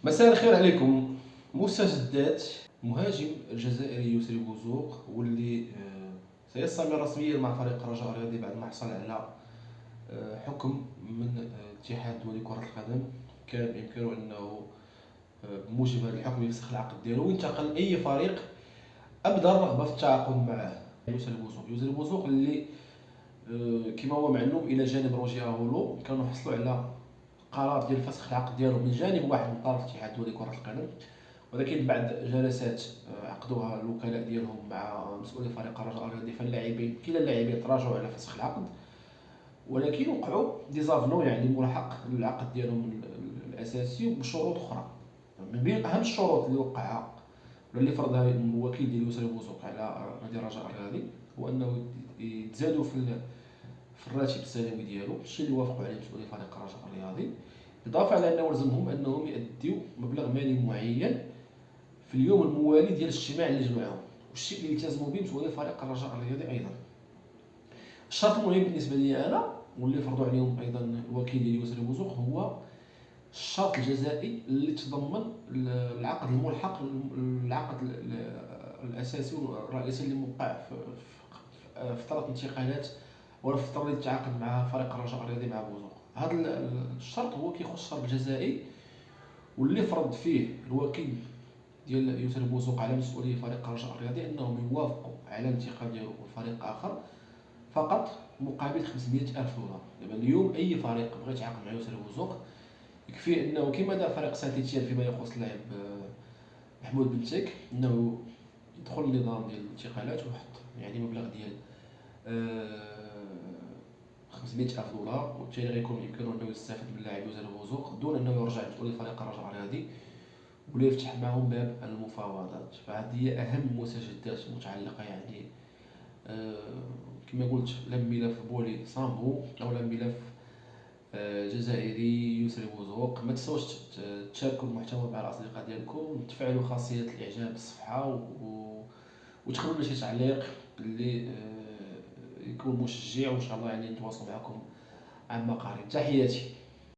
مساء الخير عليكم. مستجدات مهاجم الجزائري يسري بوزوق واللي سيصطدم رسميا مع فريق الرجاء الرياضي بعد ما حصل على حكم من الاتحاد الدولي لكرة القدم. كان بإمكانه أنه بموجب هذا الحكم يفسخ العقد ديالو وينتقل أي فريق أبدى الرغبة في التعاقد معه. يسري بوزوق اللي كما هو معلوم إلى جانب روجي هولو كانوا حصلوا على قرار ديال فسخ العقد ديالو من جانب واحد من طرف الاتحاد الدولي لكرة القدم، ولكن بعد جلسات عقدوها الوكلاء ديالهم مع مسؤولي فريق الرجاء الرياضي فاللاعبين كلا اللاعبين تراجعوا على فسخ العقد، ولكن وقعوا ديزافنو يعني ملحق للعقد ديالهم الاساسي بشروط اخرى. من بين اهم الشروط اللي وقعها ولا اللي فرضها الوكيل ديال يسري بوزوق على نادي الرجاء الرياضي هو انه يتزادوا في الراتب السنوي ديالو، الشيء اللي وافقوا عليه مسؤولي فريق الرجاء الرياضي، اضافه على انه لزمهم انهم يؤديوا مبلغ مالي معين في اليوم الموالي ديال الاجتماع اللي جمعهم، والشيء اللي التزموا به مسؤولي فريق الرجاء الرياضي ايضا. الشرط المهم بالنسبه لي انا واللي فرضوا عليهم ايضا الوكيل ديال يسري بوزوق هو الشرط الجزائي اللي تضمن العقد الملحق العقد الاساسي والرئيسي اللي موقع في فتره انتقالات ولا في فتره اللي تعاقد مع فريق الرجاء الرياضي مع بوزوق. هذا الشرط هو كيخص الشرط الجزائي واللي فرض فيه الوكيل ديال يسري بوزوق على مسؤولي فريق الرجاء الرياضي انهم يوافقوا على الانتقال ديالو لفريق اخر فقط مقابل 500 الف دولار. دابا اليوم اي فريق بغى يتعاقد مع يسري بوزوق يكفي انه كما دار فريق سانتيتيان فيما يخص اللاعب محمود بن تيك انه يدخل النظام ديال الانتقالات ويحط يعني مبلغ ديال 500 الف دولار، وبالتالي غيكون بامكانه انه يستافد من اللاعب يسري بوزوق دون انه يرجع مسؤولي فريق الرجاء الرياضي ولا يفتح معهم باب المفاوضات. فهذه هي اهم المستجدات المتعلقه يعني كما قلت لا ملف بولي سامبو او لا ملف جزائري يسري بوزوق. ما تنساوش تشاركوا المحتوى مع الاصدقاء ديالكم، تفعلوا خاصيه الاعجاب بالصفحه وتخلوا لنا شي تعليق اللي يكون مشجع، وان شاء الله يعني نتواصل معكم عما قريب. تحياتي.